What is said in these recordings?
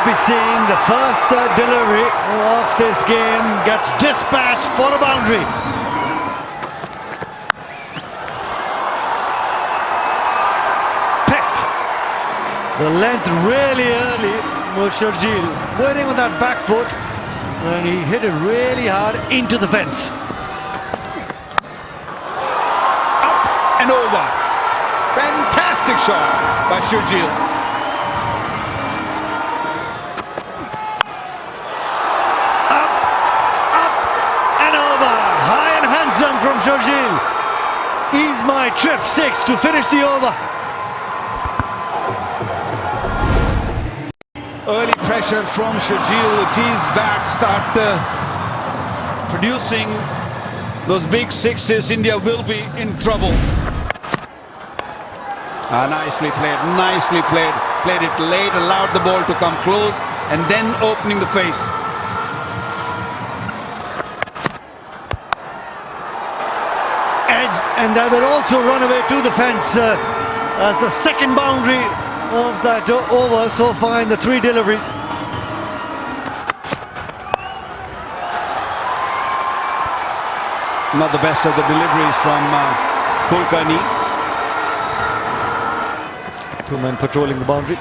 might be seeing the first delivery of this game gets dispatched for a boundary. Picked the length really early. Sharjeel waiting on that back foot, and he hit it really hard into the fence. Up and over. Fantastic shot by Sharjeel. Up and over. High and handsome from Sharjeel. Ease my trip 6 to finish the over. Early pressure from Sharjeel. If his bat start producing those big sixes, India will be in trouble. Nicely played, nicely played. Played it late, allowed the ball to come close, and then opening the face. Edged, and that will also run away to the fence as the second boundary of that over so far in the 3 deliveries. Not the best of the deliveries from Kulkarni. 2 men patrolling the boundary.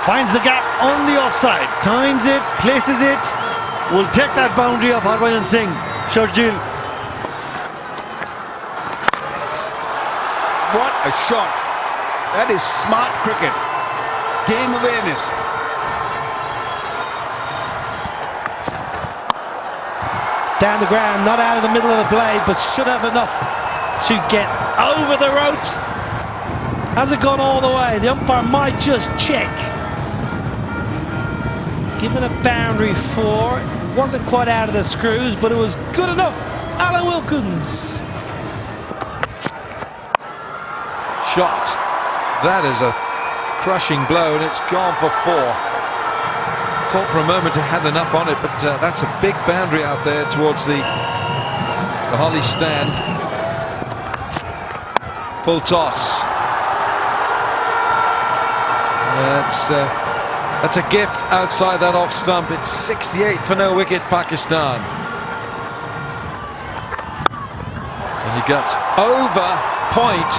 Finds the gap on the offside. Times it, places it. Will take that boundary of Harbhajan Singh. Sharjeel. What a shot. That is smart cricket. Game awareness. Down the ground, not out of the middle of the blade, but should have enough to get over the ropes. Has it gone all the way? The umpire might just check. Given a boundary 4. Wasn't quite out of the screws, but it was good enough. Alan Wilkins. Shot. That is a crushing blow, and it's gone for 4. Thought for a moment it had enough on it, but that's a big boundary out there towards the Holly stand. Full toss. That's a gift outside that off stump. It's 68 for no wicket, Pakistan. And he gets over point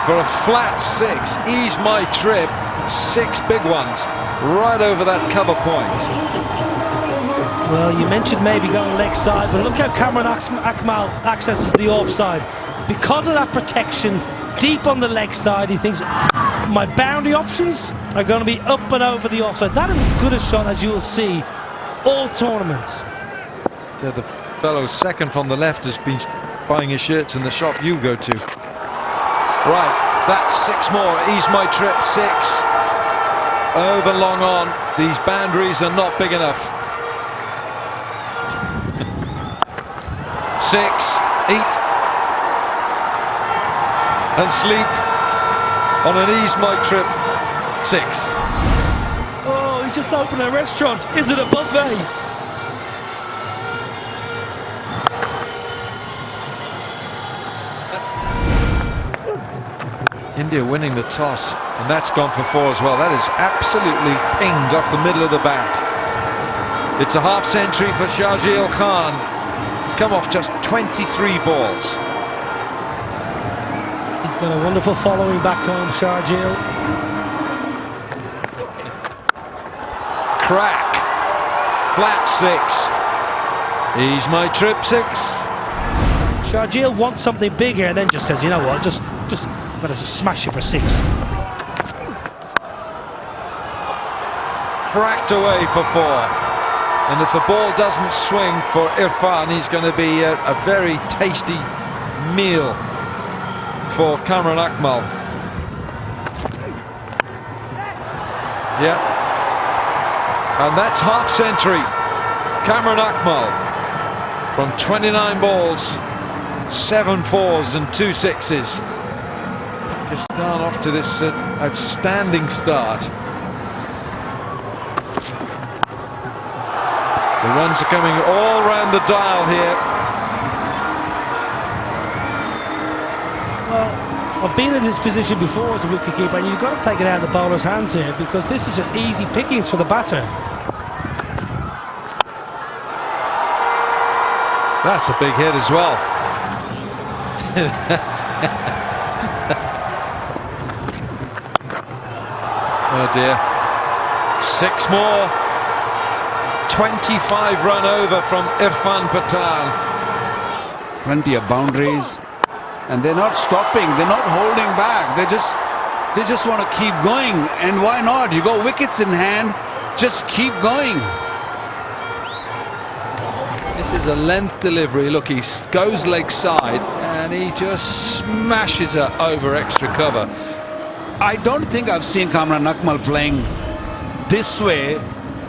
for a flat 6. Ease my trip. 6 big ones right over that cover point. Well, you mentioned maybe going leg side, but look how Cameron Akmal accesses the offside. Because of that protection deep on the leg side, he thinks my boundary options are going to be up and over the offside. That is as good a shot as you will see all tournament. So the fellow second from the left has been buying his shirts in the shop you go to. Right, that's 6 more. Ease my trip 6. Over long on. These boundaries are not big enough. 6, 8, and sleep on an ease my trip 6. Oh, he just opened a restaurant. Is it a buffet? India winning the toss, and that's gone for 4 as well. That is absolutely pinged off the middle of the bat. It's a half century for Sharjeel Khan. He's come off just 23 balls. He's got a wonderful following back home, Sharjeel. Crack. Flat 6. Ease my trip 6. Sharjeel wants something bigger and then just says, you know what, just I'm going to smash it for 6. Cracked away for 4. And if the ball doesn't swing for Irfan, he's going to be a very tasty meal for Cameron Akmal. Yeah. And that's half century. Cameron Akmal from 29 balls, 7 4s and 2 6s. Just gone off to this outstanding start. The runs are coming all round the dial here. Well, I've been in this position before as a wicketkeeper, and you've got to take it out of the bowler's hands here, because this is just easy pickings for the batter. That's a big hit as well. Oh dear. 6 more. 25 run over from Irfan Pathan. Plenty of boundaries, and they're not stopping, they're not holding back, they just want to keep going. And why not? You got wickets in hand, just keep going. This is a length delivery. Look, he goes leg side and he just smashes it over extra cover. I don't think I've seen Kamran Akmal playing this way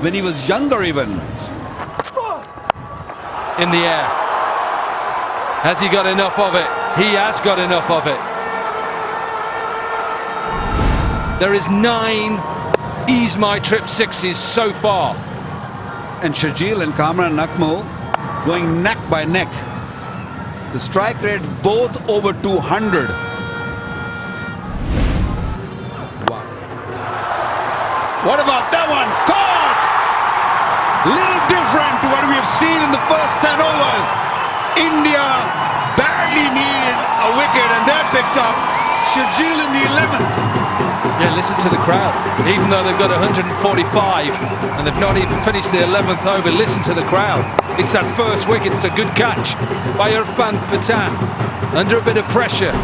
when he was younger even. In the air. Has he got enough of it? He has got enough of it. There is 9 Ease My Trip sixes so far. And Shajil and Kamran Akmal going neck by neck. The strike rate both over 200. Wow. What about that one? Caught! Little different to what we have seen in the first 10 overs. India badly needed a wicket, and they're picked up. Shajil in the 11th. Yeah, listen to the crowd. Even though they've got 145 and they've not even finished the 11th over, listen to the crowd. It's that first wicket. It's a good catch by Irfan Pathan. Under a bit of pressure.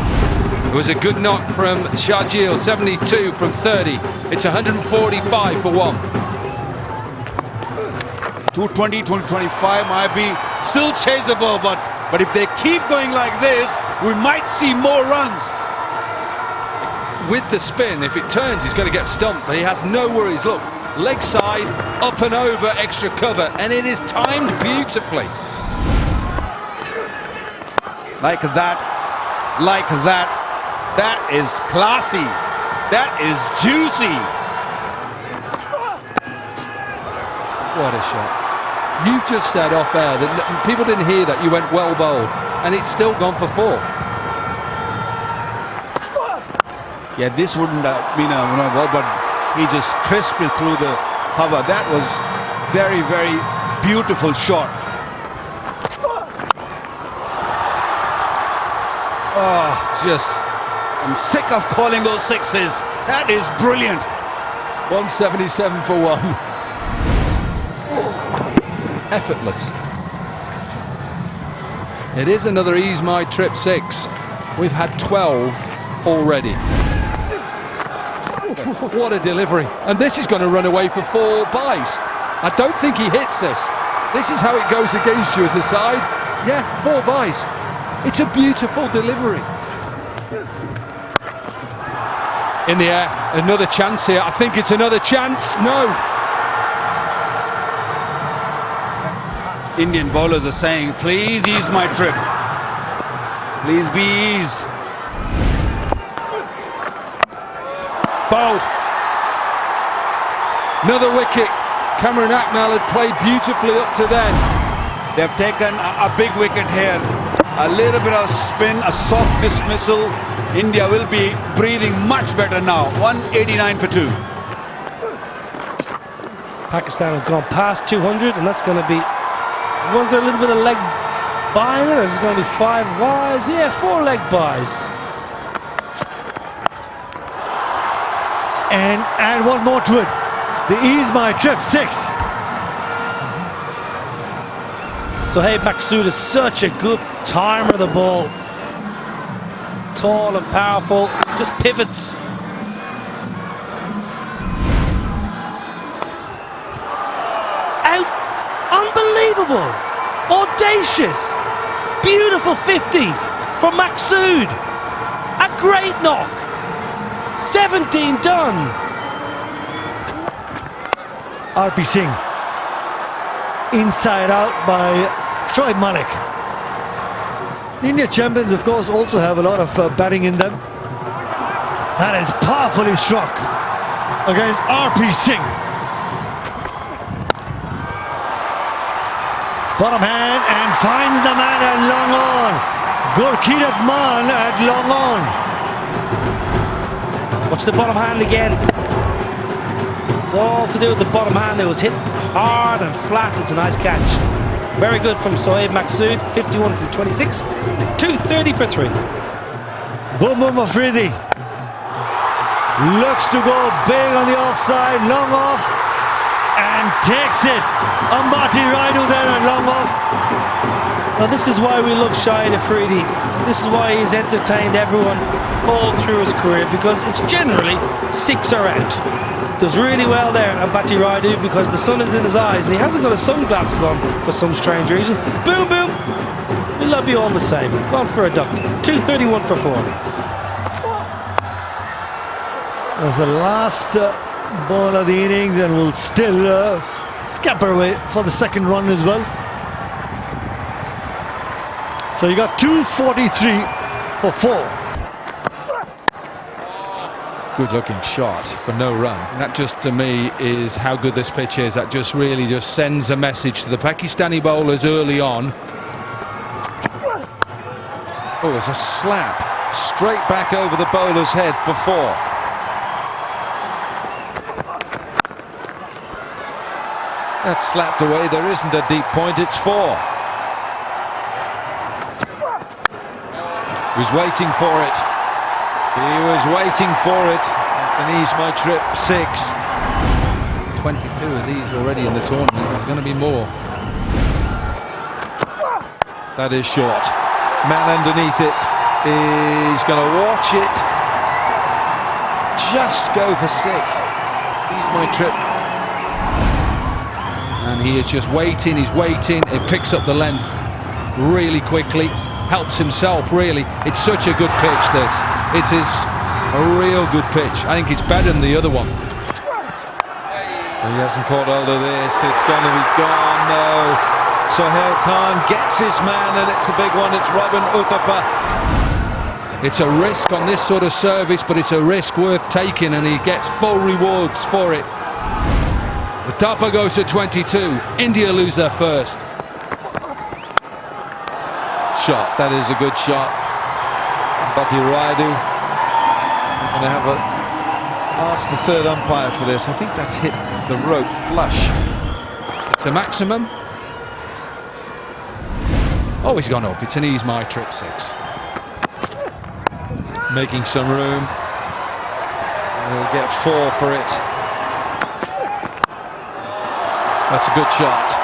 It was a good knock from Shajil, 72 from 30. It's 145 for 1. 220, 225 might be still chaseable, but if they keep going like this, we might see more runs. With the spin, if it turns, he's going to get stumped, but he has no worries. Look, leg side, up and over, extra cover, and it is timed beautifully. Like that, like that. That is classy. That is juicy. What a shot. You've just said off air that people didn't hear that you went well bowled, and it's still gone for 4. Yeah, this wouldn't have been a ball, but he just crisped it through the cover. That was very, very beautiful shot. Oh, I'm sick of calling those sixes. That is brilliant. 177 for 1. Effortless. It is another Ease My Trip 6. We've had 12 already. What a delivery. And this is going to run away for 4 byes. I don't think he hits this. This is how it goes against you as a side. Yeah, 4 byes. It's a beautiful delivery. In the air, another chance here. I think it's another chance. No. Indian bowlers are saying, please ease my trip. Please be eased. Bowled. Another wicket. Kamran Akmal had played beautifully up to then. They've taken a big wicket here. A little bit of spin, a soft dismissal. India will be breathing much better now. 189 for 2. Pakistan have gone past 200, and that's going to be... Was there a little bit of leg by there? Is it going to be 5 byes? Yeah, 4 leg byes. And add one more to it. The Ease My Trip 6. Sohaib Maqsood is such a good timer of the ball. Tall and powerful, just pivots. Out, unbelievable, audacious, beautiful 50 from Maqsood. A great knock. 17 done. R.P. Singh. Inside out by Shoaib Malik. The India champions, of course, also have a lot of batting in them. That is powerfully struck against R.P. Singh. Bottom hand and finds the man at long on. Gurkeerat Man at long on. catch, the bottom hand again. It's all to do with the bottom hand. It was hit hard and flat. It's a nice catch. Very good from Sohaib Maksud, 51 from 26, 230 for 3. Boom Boom Afridi looks to go big on the offside, long off, and takes it. Ambati Raidu there at long off. Now this is why we love Shahid Afridi. This is why he's entertained everyone all through his career, because it's generally 6 or out. Does really well there at Ambati Raidu because the sun is in his eyes and he hasn't got his sunglasses on for some strange reason. Boom boom! We love you all the same. Gone for a duck. 231 for 4. That's the last ball of the innings, and will still scamper away for the second run as well. So you got 243 for 4. Good looking shot for no run. That just to me is how good this pitch is. That just really just sends a message to the Pakistani bowlers early on. Oh, it's a slap straight back over the bowler's head for 4. That's slapped away. There isn't a deep point. It's 4. He was waiting for it. He was waiting for it. That's an Ease My Trip 6. 22 of these already in the tournament. There's going to be more. That is short. Man underneath it is going to watch it. Just go for 6. Ease My Trip. And he is just waiting. He's waiting. It picks up the length really quickly. Helps himself really. It's such a good pitch, this. It is a real good pitch. I think it's better than the other one. He hasn't caught hold of this. It's going to be gone. No. Sohail Khan gets his man, and it's a big one. It's Robin Uthappa. It's a risk on this sort of service, but it's a risk worth taking, and he gets full rewards for it. Uthappa goes to 22. India lose their first. Shot. That is a good shot. Ambati Raidu. I'm going to have a ask the third umpire for this. I think that's hit the rope flush. It's a maximum. Oh, he's gone up. It's an Ease My Trip 6. Making some room. He'll get 4 for it. That's a good shot.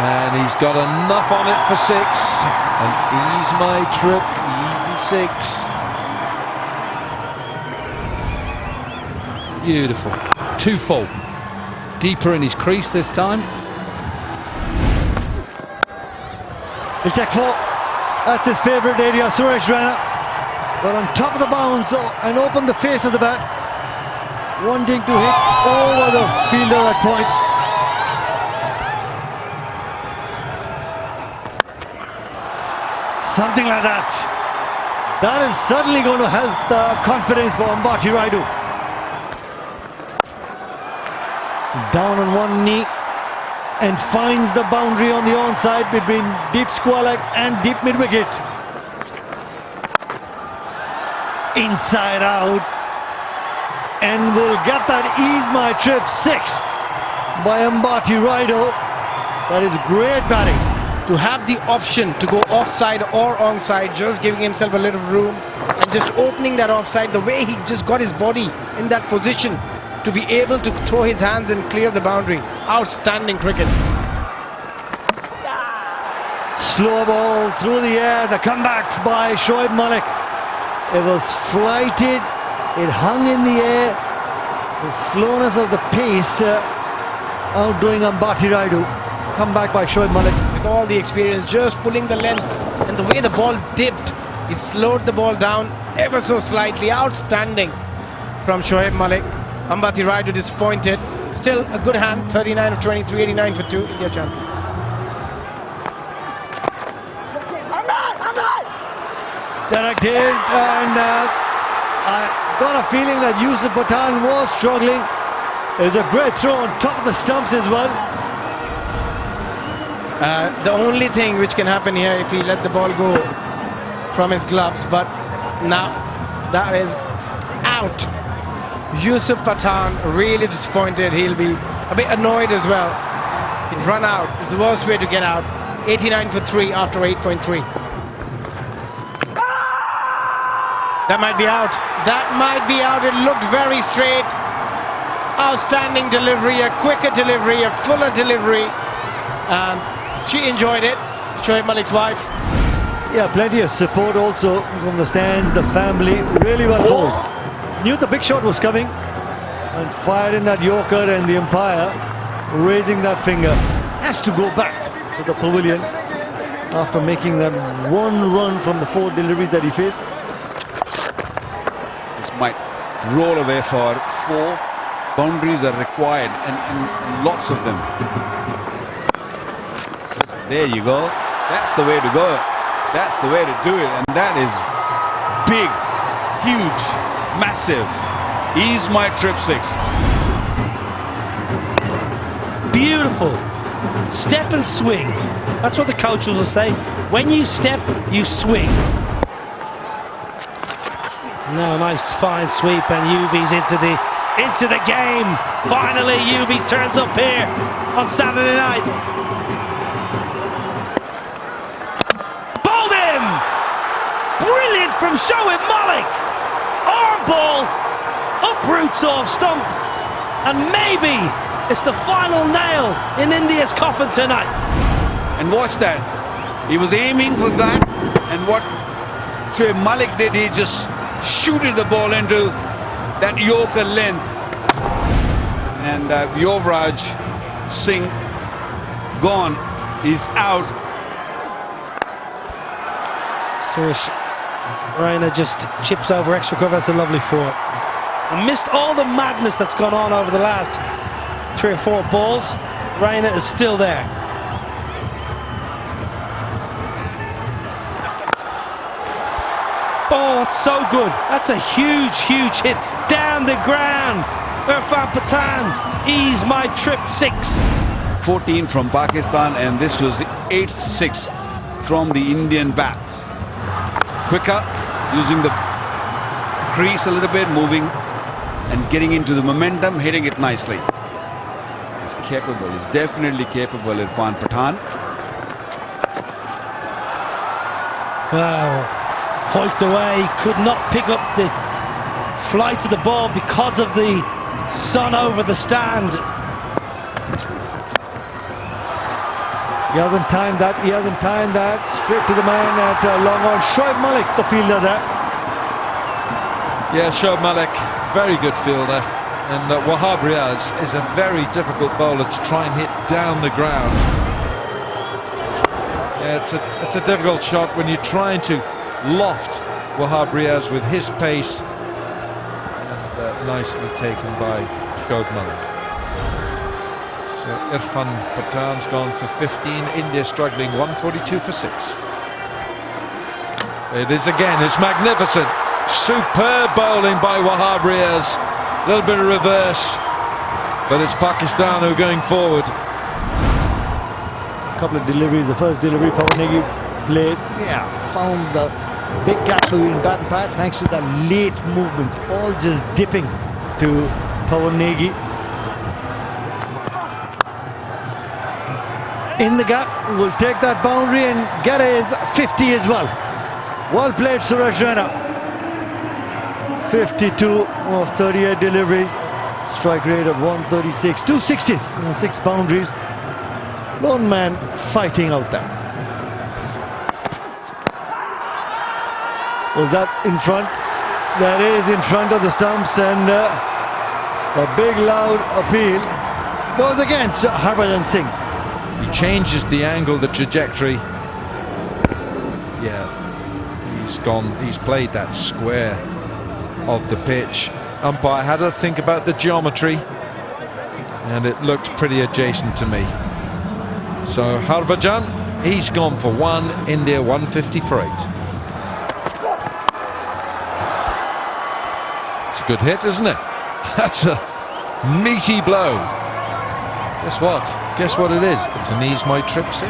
And he's got enough on it for 6. And Ease My Trip, easy 6. Beautiful. 2 full. Deeper in his crease this time. He'll take 4. That's his favourite area, Suresh Raina. But on top of the bounce and open the face of the bat. Wanting to hit over the fielder at point. Something like that. That is certainly going to help the confidence for Ambati Raidu. Down on one knee and finds the boundary on the onside between deep square leg and deep mid wicket. Inside out, and will get that Ease My Trip 6 by Ambati Raidu. That is great batting. To have the option to go offside or onside, just giving himself a little room and just opening that offside, the way he just got his body in that position to be able to throw his hands and clear the boundary. Outstanding cricket. Slow ball through the air, the comeback by Shoaib Malik. It was flighted, it hung in the air. The slowness of the pace outdoing Ambati Raidu. Come back by Shoaib Malik. With all the experience, just pulling the length and the way the ball dipped, he slowed the ball down ever so slightly. Outstanding from Shoaib Malik. Ambati Raidu disappointed. Still a good hand. 39 of 23, 89 for 2. India champions. Direct hit, and I got a feeling that Yusuf Pathan was struggling. It was a great throw on top of the stumps as well. The only thing which can happen here if he let the ball go from his gloves, but now that is out. Yusuf Pathan really disappointed. He'll be a bit annoyed as well. He's run out. It's the worst way to get out. 89 for 3 after 8.3. That might be out. That might be out. It looked very straight. Outstanding delivery, a quicker delivery, a fuller delivery. And she enjoyed it. Shoaib Malik's wife. Yeah, plenty of support also from the stands, the family, really well bowled. Knew the big shot was coming and fired in that Yorker, and the umpire raising that finger. Has to go back to the pavilion after making that one run from the 4 deliveries that he faced. This might roll away for 4. Boundaries are required and lots of them. There you go. That's the way to go. That's the way to do it, and that is big, huge, massive. He's my trip 6. Beautiful. Step and swing. That's what the coaches will say. When you step, you swing. Now, nice fine sweep, and Yubi's into the game. Finally, Yubi turns up here on Saturday night. Brilliant from Shoaib Malik. Arm ball, uproots off stump, and maybe it's the final nail in India's coffin tonight. And watch that. He was aiming for that, and what Shoaib Malik did, he just shooted the ball into that Yorker length. And Yuvraj Singh gone. He's out. Suresh Raina just chips over extra cover. That's a lovely 4. I missed all the madness that's gone on over the last 3 or 4 balls. Raina is still there. Oh, it's so good. That's a huge, huge hit. Down the ground. Irfan Pathan, ease my trip 6. 14 from Pakistan, and this was the 8th 6 from the Indian bats. Quicker, using the crease a little bit, moving and getting into the momentum, hitting it nicely. He's capable, he's definitely capable, Irfan Pathan. Wow, hoiked away, could not pick up the flight of the ball because of the sun over the stand. He hasn't timed that, straight to the man at long on. Shoaib Malik, the fielder there. Yeah, Shoaib Malik, very good fielder. And Wahab Riaz is a very difficult bowler to try and hit down the ground. Yeah, it's a difficult shot when you're trying to loft Wahab Riaz with his pace. And nicely taken by Shoaib Malik. So Irfan Pathan's gone for 15. India struggling, 142 for 6. It is again, it's magnificent. Superb bowling by Wahab Riaz. A little bit of reverse, but it's Pakistan who are going forward. A couple of deliveries. The first delivery, Pawanegi played. Yeah, found the big gap between bat and pad thanks to that late movement. All just dipping to Pawanegi. In the gap, will take that boundary and get his 50 as well. Well played, Suresh Raina. 52 of 38 deliveries, strike rate of 136, 2 60s, and 6 boundaries. Lone man fighting out there. Was that in front? That is in front of the stumps, and a big loud appeal goes against Harbhajan Singh. He changes the angle, the trajectory. Yeah, he's played that square of the pitch. Umpire had to think about the geometry, and it looked pretty adjacent to me. So Harbhajan, he's gone for 1, India 150 for 8. It's a good hit, isn't it? That's a meaty blow. Guess what? Guess what it is? It's an ease my trip 6.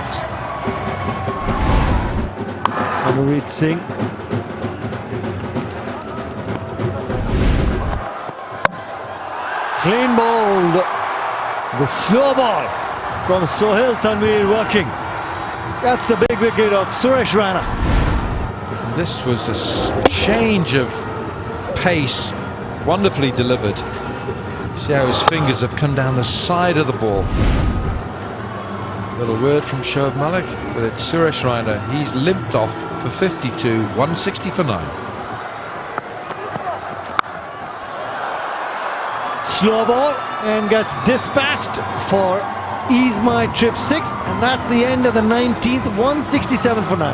Anurit Singh. Clean bowled. The slow ball from Sohail Tanvir working. That's the big wicket of Suresh Raina. This was a change of pace, wonderfully delivered. See how his fingers have come down the side of the ball. Little word from Shoaib Malik, but it's Suresh Raina. He's limped off for 52, 160 for 9. Slow ball and gets dispatched for Ease My Trip 6, and that's the end of the 19th, 167 for 9.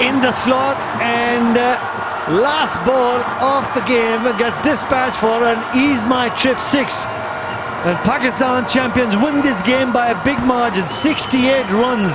In the slot, and last ball of the game gets dispatched for an Ease My Trip 6. And Pakistan champions win this game by a big margin, 68 runs.